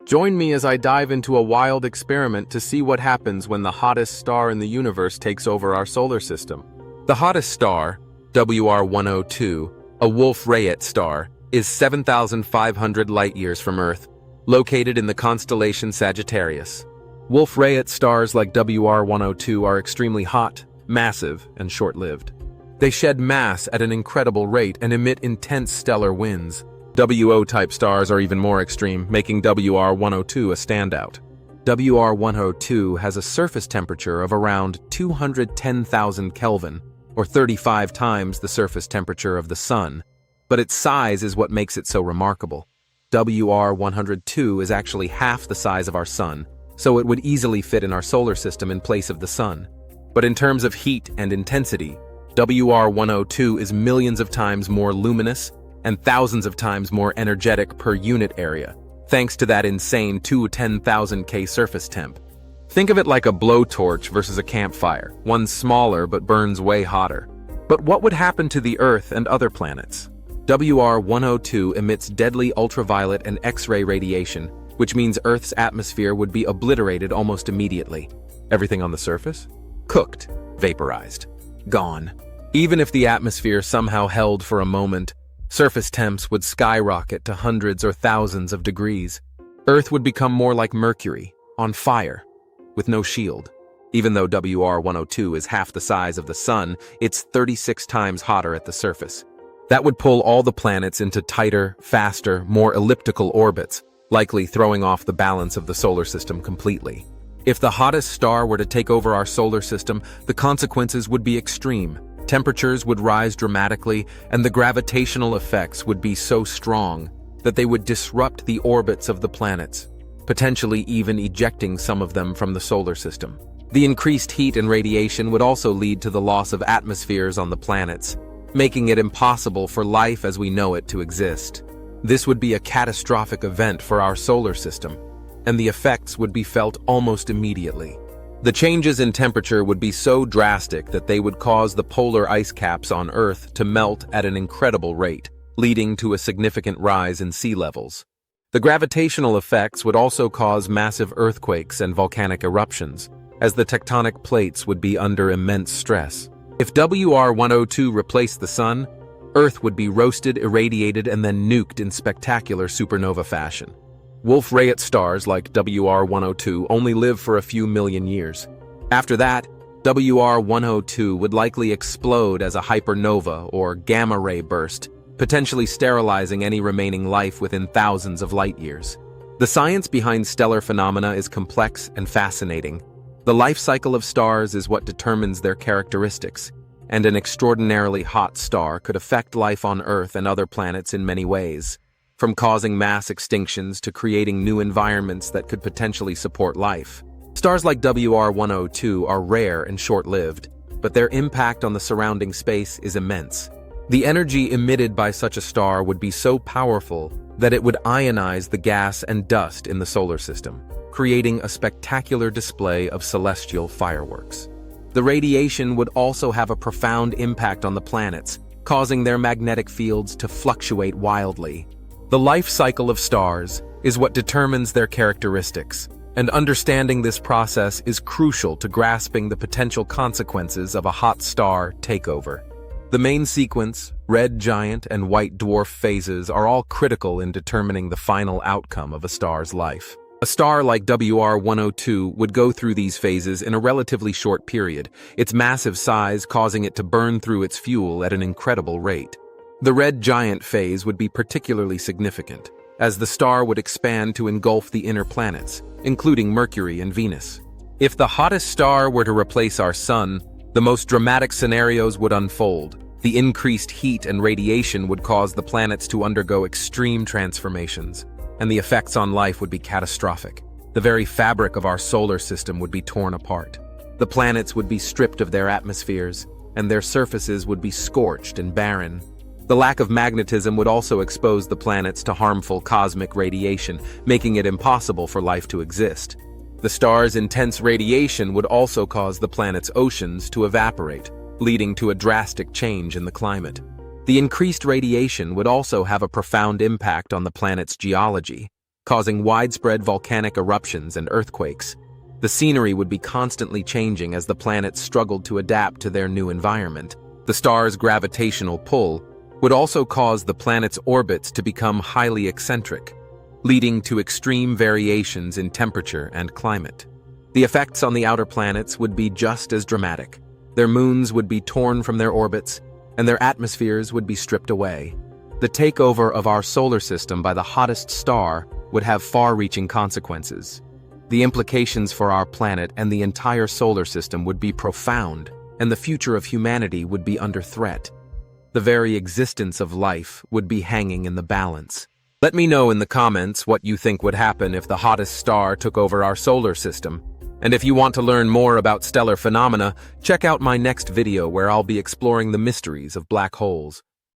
Join me as I dive into a wild experiment to see what happens when the hottest star in the universe takes over our solar system. The hottest star, WR102, a Wolf-Rayet star, is 7,500 light-years from Earth, located in the constellation Sagittarius. Wolf-Rayet stars like WR102 are extremely hot, massive, and short-lived. They shed mass at an incredible rate and emit intense stellar winds. WO-type stars are even more extreme, making WR102 a standout. WR102 has a surface temperature of around 210,000 Kelvin, or 35 times the surface temperature of the Sun, but its size is what makes it so remarkable. WR102 is actually half the size of our Sun, so it would easily fit in our solar system in place of the Sun. But in terms of heat and intensity, WR102 is millions of times more luminous and thousands of times more energetic per unit area, thanks to that insane 210,000 K surface temp. Think of it like a blowtorch versus a campfire, one smaller but burns way hotter. But what would happen to the Earth and other planets? WR102 emits deadly ultraviolet and X-ray radiation, which means Earth's atmosphere would be obliterated almost immediately. Everything on the surface? Cooked, vaporized, gone. Even if the atmosphere somehow held for a moment, surface temps would skyrocket to hundreds or thousands of degrees. Earth would become more like Mercury, on fire, with no shield. Even though WR102 is half the size of the Sun, it's 36 times hotter at the surface. That would pull all the planets into tighter, faster, more elliptical orbits, likely throwing off the balance of the solar system completely. If the hottest star were to take over our solar system, the consequences would be extreme. Temperatures would rise dramatically, and the gravitational effects would be so strong that they would disrupt the orbits of the planets, potentially even ejecting some of them from the solar system. The increased heat and radiation would also lead to the loss of atmospheres on the planets, making it impossible for life as we know it to exist. This would be a catastrophic event for our solar system, and the effects would be felt almost immediately. The changes in temperature would be so drastic that they would cause the polar ice caps on Earth to melt at an incredible rate, leading to a significant rise in sea levels. The gravitational effects would also cause massive earthquakes and volcanic eruptions, as the tectonic plates would be under immense stress. If WR102 replaced the Sun, Earth would be roasted, irradiated, and then nuked in spectacular supernova fashion. Wolf-Rayet stars like WR102 only live for a few million years. After that, WR102 would likely explode as a hypernova or gamma-ray burst, potentially sterilizing any remaining life within thousands of light years. The science behind stellar phenomena is complex and fascinating. The life cycle of stars is what determines their characteristics, and an extraordinarily hot star could affect life on Earth and other planets in many ways, from causing mass extinctions to creating new environments that could potentially support life. Stars like WR102 are rare and short-lived, but their impact on the surrounding space is immense. The energy emitted by such a star would be so powerful that it would ionize the gas and dust in the solar system, creating a spectacular display of celestial fireworks. The radiation would also have a profound impact on the planets, causing their magnetic fields to fluctuate wildly. The life cycle of stars is what determines their characteristics, and understanding this process is crucial to grasping the potential consequences of a hot star takeover. The main sequence, red giant and white dwarf phases are all critical in determining the final outcome of a star's life. A star like WR102 would go through these phases in a relatively short period, its massive size causing it to burn through its fuel at an incredible rate. The red giant phase would be particularly significant, as the star would expand to engulf the inner planets, including Mercury and Venus. If the hottest star were to replace our Sun, the most dramatic scenarios would unfold. The increased heat and radiation would cause the planets to undergo extreme transformations, and the effects on life would be catastrophic. The very fabric of our solar system would be torn apart. The planets would be stripped of their atmospheres, and their surfaces would be scorched and barren. The lack of magnetism would also expose the planets to harmful cosmic radiation, making it impossible for life to exist. The star's intense radiation would also cause the planet's oceans to evaporate, leading to a drastic change in the climate. The increased radiation would also have a profound impact on the planet's geology, causing widespread volcanic eruptions and earthquakes. The scenery would be constantly changing as the planets struggled to adapt to their new environment. The star's gravitational pull would also cause the planet's orbits to become highly eccentric, leading to extreme variations in temperature and climate. The effects on the outer planets would be just as dramatic. Their moons would be torn from their orbits, and their atmospheres would be stripped away. The takeover of our solar system by the hottest star would have far-reaching consequences. The implications for our planet and the entire solar system would be profound, and the future of humanity would be under threat. The very existence of life would be hanging in the balance. Let me know in the comments what you think would happen if the hottest star took over our solar system. And if you want to learn more about stellar phenomena, check out my next video where I'll be exploring the mysteries of black holes.